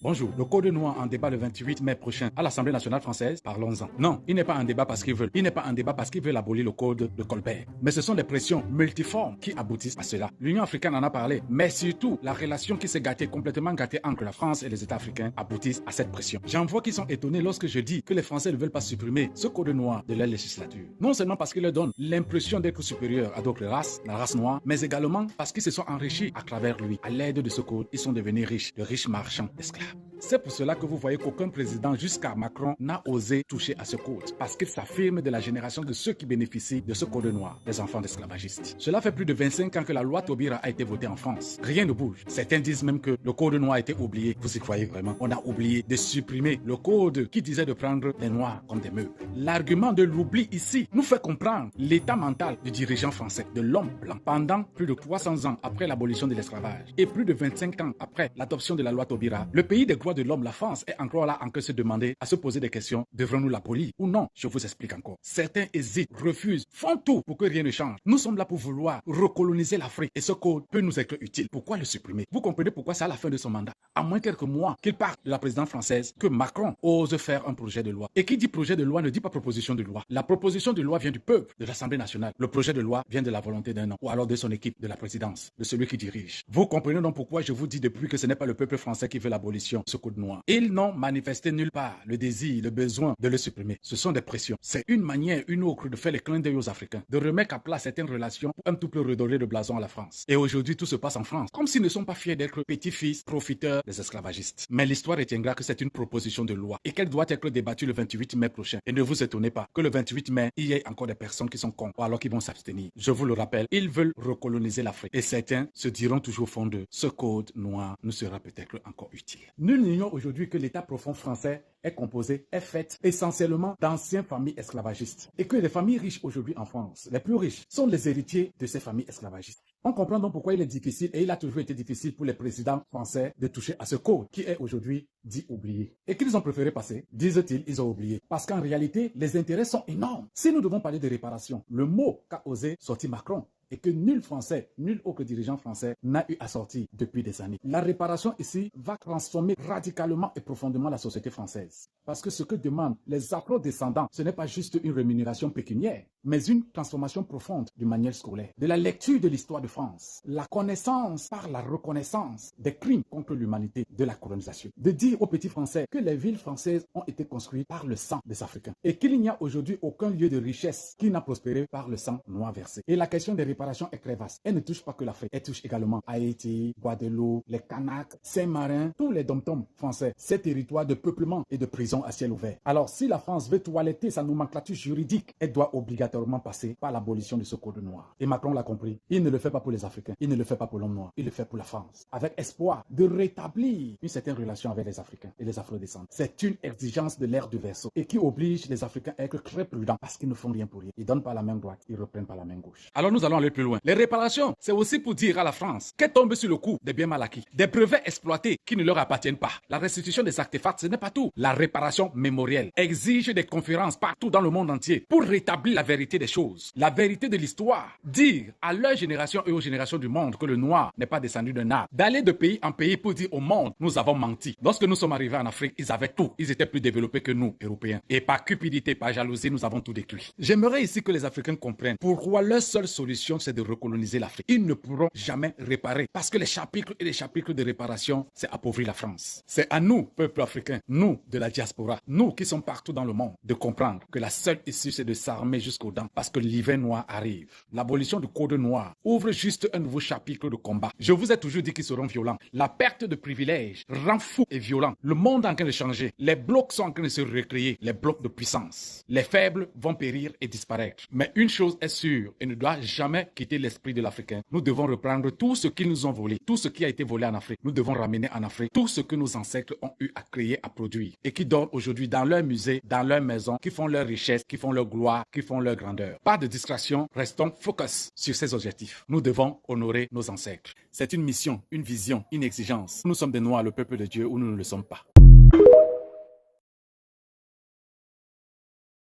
Bonjour, le Code noir en débat le 28 mai prochain à l'Assemblée nationale française, parlons-en. Non, il n'est pas un débat parce qu'ils veulent. Il n'est pas un débat parce qu'ils veulent abolir le Code de Colbert. Mais ce sont des pressions multiformes qui aboutissent à cela. L'Union africaine en a parlé, mais surtout, la relation qui s'est complètement gâtée entre la France et les États africains aboutissent à cette pression. J'en vois qui sont étonnés lorsque je dis que les Français ne veulent pas supprimer ce Code noir de leur législature. Non seulement parce qu'il leur donne l'impression d'être supérieurs à d'autres races, la race noire, mais également parce qu'ils se sont enrichis à travers lui. À l'aide de ce code, ils sont devenus riches, de riches marchands d'esclaves. C'est pour cela que vous voyez qu'aucun président jusqu'à Macron n'a osé toucher à ce code, parce qu'il s'affirme de la génération de ceux qui bénéficient de ce code noir, les enfants d'esclavagistes. Cela fait plus de 25 ans que la loi Taubira a été votée en France. Rien ne bouge. Certains disent même que le code noir a été oublié. Vous y croyez vraiment? On a oublié de supprimer le code qui disait de prendre les noirs comme des meubles. L'argument de l'oubli ici nous fait comprendre l'état mental du dirigeant français, de l'homme blanc. Pendant plus de 300 ans après l'abolition de l'esclavage et plus de 25 ans après l'adoption de la loi Taubira, le pays des droits de l'homme, la France, est encore là en train de se demander, à se poser des questions. Devrons-nous l'abolir ou non? Je vous explique encore. Certains hésitent, refusent, font tout pour que rien ne change. Nous sommes là pour vouloir recoloniser l'Afrique et ce code peut nous être utile. Pourquoi le supprimer? Vous comprenez pourquoi c'est à la fin de son mandat, à moins quelques mois qu'il parte de la présidence française, que Macron ose faire un projet de loi. Et qui dit projet de loi ne dit pas proposition de loi. La proposition de loi vient du peuple, de l'Assemblée nationale. Le projet de loi vient de la volonté d'un homme ou alors de son équipe, de la présidence, de celui qui dirige. Vous comprenez donc pourquoi je vous dis depuis que ce n'est pas le peuple français qui veut l'abolition, ce code noir. Ils n'ont manifesté nulle part le désir, le besoin de le supprimer. Ce sont des pressions. C'est une manière, une autre de faire les clins d'œil aux Africains, de remettre à plat certaines relations pour un tout peu redorer le blason à la France. Et aujourd'hui, tout se passe en France, comme s'ils ne sont pas fiers d'être petits-fils profiteurs des esclavagistes. Mais l'histoire retiendra que c'est une proposition de loi et qu'elle doit être débattue le 28 mai prochain. Et ne vous étonnez pas que le 28 mai, il y ait encore des personnes qui sont cons ou alors qui vont s'abstenir. Je vous le rappelle, ils veulent recoloniser l'Afrique. Et certains se diront toujours au fond d'eux, ce code noir nous sera peut-être encore utile. Nul n'ignore aujourd'hui que l'État profond français est faite essentiellement d'anciennes familles esclavagistes et que les familles riches aujourd'hui en France, les plus riches, sont les héritiers de ces familles esclavagistes. On comprend donc pourquoi il est difficile et il a toujours été difficile pour les présidents français de toucher à ce code qui est aujourd'hui dit oublié. Et qu'ils ont préféré passer, disent-ils, ils ont oublié. Parce qu'en réalité, les intérêts sont énormes. Si nous devons parler de réparation, le mot qu'a osé sortir Macron et que nul Français, nul autre dirigeant français n'a eu à sortir depuis des années. La réparation ici va transformer radicalement et profondément la société française. Parce que ce que demandent les afro-descendants, ce n'est pas juste une rémunération pécuniaire, mais une transformation profonde du manuel scolaire, de la lecture de l'histoire de France, la connaissance par la reconnaissance des crimes contre l'humanité de la colonisation. De dire aux petits Français que les villes françaises ont été construites par le sang des Africains et qu'il n'y a aujourd'hui aucun lieu de richesse qui n'a prospéré par le sang noir versé. Et la question des réparations est très vaste. Elle ne touche pas que l'Afrique, elle touche également Haïti, Guadeloupe, les Kanaks, Saint-Marin, tous les dom-toms français, ces territoires de peuplement et de prison à ciel ouvert. Alors si la France veut toiletter sa nomenclature juridique, elle doit obligatoirement passer par l'abolition de ce code noir. Et Macron l'a compris. Il ne le fait pas pour les Africains, il ne le fait pas pour l'homme noir, il le fait pour la France. Avec espoir de rétablir une certaine relation avec les Africains et les Afro-descendants. C'est une exigence de l'ère du verseau et qui oblige les Africains à être très prudents parce qu'ils ne font rien pour rien. Ils donnent par la main droite, ils reprennent par la main gauche. Alors nous allons aller plus loin. Les réparations, c'est aussi pour dire à la France qu'elle tombe sur le coup des biens mal acquis, des brevets exploités qui ne leur appartiennent pas. La restitution des artefacts, ce n'est pas tout. La réparation mémorielle exige des conférences partout dans le monde entier pour rétablir la vérité des choses, la vérité de l'histoire. Dire à leur génération et aux générations du monde que le noir n'est pas descendu d'un arbre. D'aller de pays en pays pour dire au monde, nous avons menti. Lorsque nous sommes arrivés en Afrique, ils avaient tout. Ils étaient plus développés que nous, Européens. Et par cupidité, par jalousie, nous avons tout détruit. J'aimerais ici que les Africains comprennent pourquoi leur seule solution, c'est de recoloniser l'Afrique. Ils ne pourront jamais réparer parce que les chapitres et les chapitres de réparation, c'est appauvrir la France. C'est à nous, peuple africain, nous de la diaspora, nous qui sommes partout dans le monde, de comprendre que la seule issue, c'est de s'armer jusqu'aux dents parce que l'hiver noir arrive. L'abolition du code noir ouvre juste un nouveau chapitre de combat. Je vous ai toujours dit qu'ils seront violents. La perte de privilèges rend fou et violent. Le monde est en train de changer. Les blocs sont en train de se recréer, les blocs de puissance. Les faibles vont périr et disparaître. Mais une chose est sûre et ne doit jamais quitter l'esprit de l'Africain. Nous devons reprendre tout ce qu'ils nous ont volé, tout ce qui a été volé en Afrique. Nous devons ramener en Afrique tout ce que nos ancêtres ont eu à créer, à produire et qui dorment aujourd'hui dans leurs musées, dans leurs maisons, qui font leur richesse, qui font leur gloire, qui font leur grandeur. Pas de distraction, restons focus sur ces objectifs. Nous devons honorer nos ancêtres. C'est une mission, une vision, une exigence. Nous sommes des Noirs, le peuple de Dieu, ou nous ne le sommes pas.